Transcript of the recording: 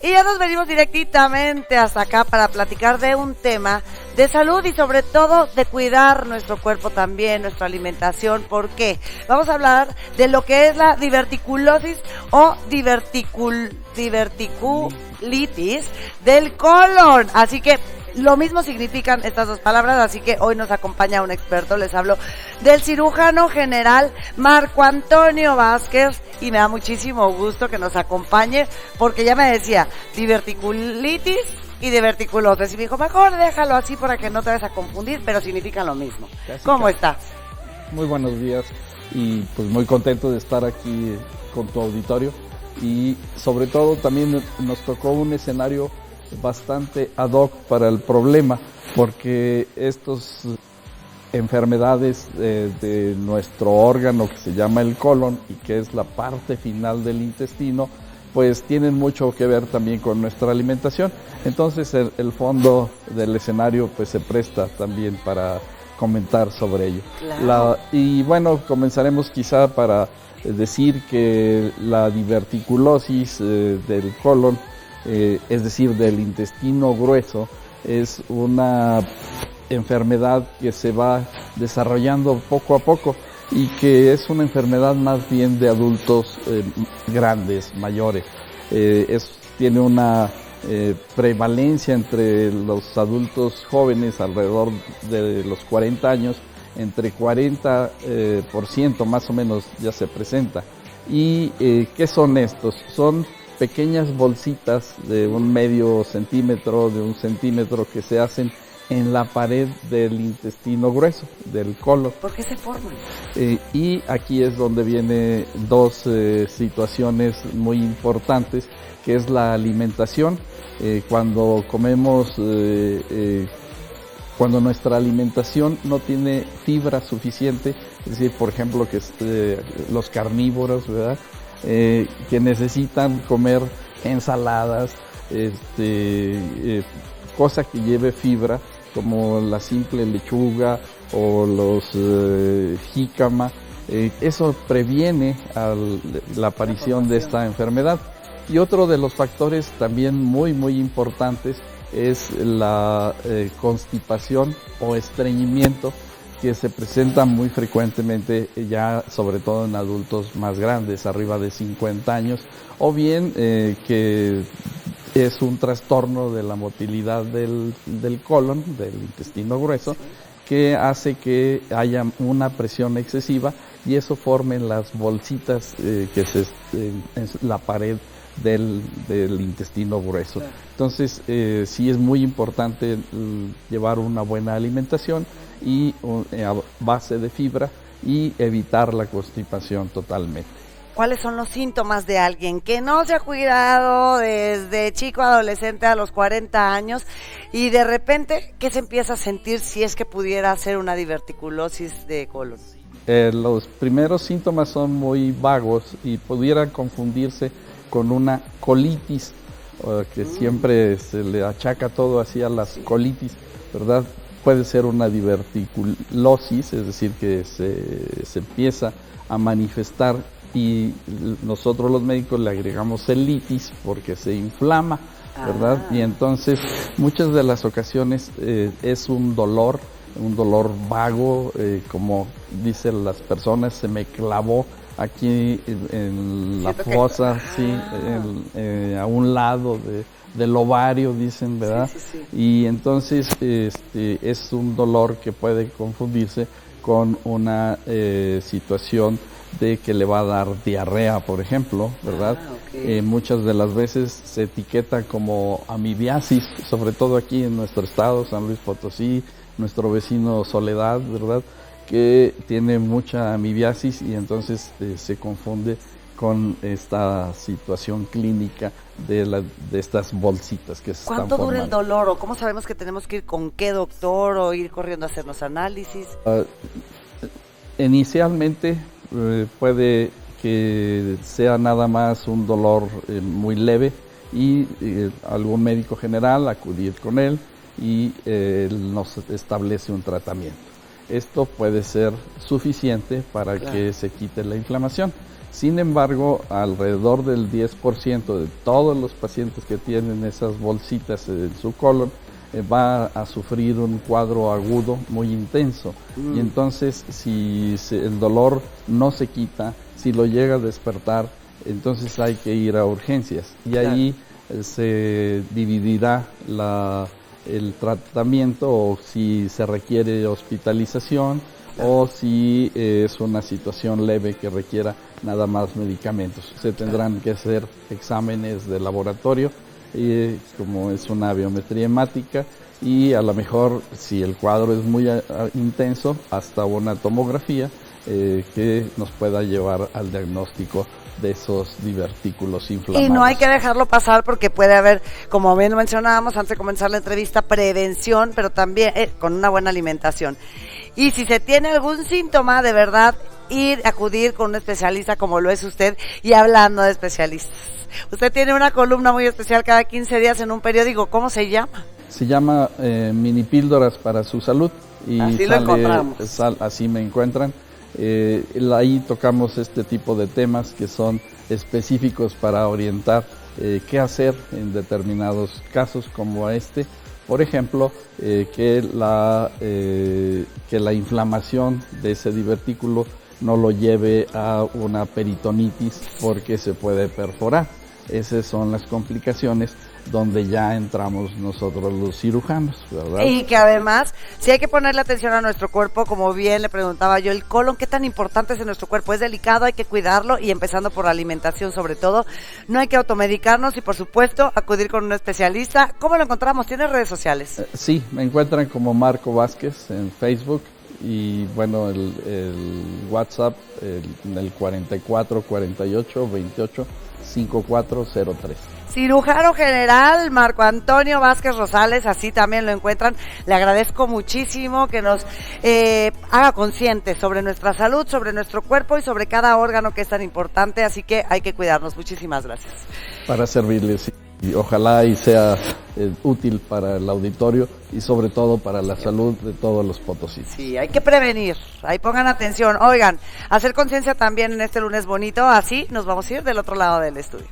Y ya nos venimos directamente hasta acá para platicar de un tema de salud y sobre todo de cuidar nuestro cuerpo también, nuestra alimentación. ¿Por qué? Vamos a hablar de lo que es la diverticulosis o diverticulitis del colon. Así que lo mismo significan estas dos palabras, así que hoy nos acompaña un experto. Les hablo del cirujano general Marco Antonio Vázquez y me da muchísimo gusto que nos acompañe porque ya me decía diverticulitis y diverticulosis y me dijo, mejor déjalo así para que no te vayas a confundir, pero significan lo mismo. ¿Cómo estás? Muy buenos días y pues muy contento de estar aquí con tu auditorio y sobre todo también nos tocó un escenario bastante ad hoc para el problema, porque estas enfermedades de nuestro órgano que se llama el colon y que es la parte final del intestino, pues tienen mucho que ver también con nuestra alimentación. Entonces el fondo del escenario pues se presta también para comentar sobre ello. Claro. Y bueno, comenzaremos quizá para decir que la diverticulosis del colon, es decir, del intestino grueso, es una enfermedad que se va desarrollando poco a poco y que es una enfermedad más bien de adultos grandes, mayores. Tiene una prevalencia entre los adultos jóvenes alrededor de los 40 años, entre 40% más o menos ya se presenta. ¿Y qué son estos? Son pequeñas bolsitas de 1/2 centímetro, de 1 centímetro que se hacen en la pared del intestino grueso, del colon. ¿Por qué se forman? Y aquí es donde vienen dos situaciones muy importantes, que es la alimentación. Cuando comemos, cuando nuestra alimentación no tiene fibra suficiente, es decir, por ejemplo, que los carnívoros, ¿verdad? Que necesitan comer ensaladas, cosa que lleve fibra, como la simple lechuga o los jícama, eso previene la aparición de esta enfermedad. Y otro de los factores también muy importantes es la constipación o estreñimiento, que se presenta muy frecuentemente ya sobre todo en adultos más grandes, arriba de 50 años, o bien que es un trastorno de la motilidad del colon, del intestino grueso, que hace que haya una presión excesiva y eso forme las bolsitas que en la pared del intestino grueso. Entonces sí es muy importante llevar una buena alimentación y a base de fibra y evitar la constipación totalmente. ¿Cuáles son los síntomas de alguien que no se ha cuidado desde chico, adolescente a los 40 años y de repente qué se empieza a sentir si es que pudiera ser una diverticulosis de colon? Los primeros síntomas son muy vagos y pudieran confundirse con una colitis, que siempre se le achaca todo así a las colitis, ¿verdad? Puede ser una diverticulosis, es decir, que se empieza a manifestar y nosotros los médicos le agregamos colitis porque se inflama, ¿verdad? Y entonces muchas de las ocasiones es un dolor vago, como dicen las personas, se me clavó aquí en la fosa, sí, a un lado del ovario, dicen, ¿verdad? Sí. Y entonces es un dolor que puede confundirse con una situación de que le va a dar diarrea, por ejemplo, ¿verdad? Okay. Muchas de las veces se etiqueta como amibiasis, sobre todo aquí en nuestro estado, San Luis Potosí, nuestro vecino Soledad, ¿verdad? Que tiene mucha amibiasis y entonces se confunde con esta situación clínica de estas bolsitas que se están formando. ¿Cuánto dura el dolor o cómo sabemos que tenemos que ir con qué doctor o ir corriendo a hacernos análisis? Inicialmente puede que sea nada más un dolor muy leve y algún médico general acudir con él y él nos establece un tratamiento. Esto puede ser suficiente para que se quite la inflamación. Sin embargo, alrededor del 10% de todos los pacientes que tienen esas bolsitas en su colon va a sufrir un cuadro agudo muy intenso. Y entonces, si el dolor no se quita, si lo llega a despertar, entonces hay que ir a urgencias. Y ahí se dividirá el tratamiento, o si se requiere hospitalización, o si es una situación leve que requiera nada más medicamentos. Se tendrán que hacer exámenes de laboratorio, como es una biometría hemática, y a lo mejor, si el cuadro es muy intenso, hasta una tomografía que nos pueda llevar al diagnóstico de esos divertículos inflamados. Y no hay que dejarlo pasar, porque puede haber, como bien mencionábamos antes de comenzar la entrevista, prevención, pero también con una buena alimentación. Y si se tiene algún síntoma, de verdad, acudir con un especialista como lo es usted. Y hablando de especialistas, usted tiene una columna muy especial cada 15 días en un periódico. ¿Cómo se llama? Se llama Mini Píldoras para su Salud. Y así lo encontramos. Así me encuentran. Ahí tocamos este tipo de temas que son específicos para orientar qué hacer en determinados casos como este. Por ejemplo, que la inflamación de ese divertículo no lo lleve a una peritonitis, porque se puede perforar. Esas son las complicaciones donde ya entramos nosotros los cirujanos, ¿verdad? Y que además, si hay que ponerle atención a nuestro cuerpo, como bien le preguntaba yo, el colon, ¿qué tan importante es en nuestro cuerpo? Es delicado, hay que cuidarlo, y empezando por la alimentación sobre todo. No hay que automedicarnos y, por supuesto, acudir con un especialista. ¿Cómo lo encontramos? ¿Tiene redes sociales? Sí, me encuentran como Marco Vázquez en Facebook, y bueno, el WhatsApp, el 44 48 28 5403. Cirujano general Marco Antonio Vázquez Rosales, así también lo encuentran. Le agradezco muchísimo que nos haga conscientes sobre nuestra salud, sobre nuestro cuerpo y sobre cada órgano que es tan importante, así que hay que cuidarnos. Muchísimas gracias. Para servirles, y ojalá y sea útil para el auditorio y sobre todo para la salud de todos los potosinos. Sí, hay que prevenir, ahí pongan atención. Oigan, hacer conciencia también en este lunes bonito, así nos vamos a ir del otro lado del estudio.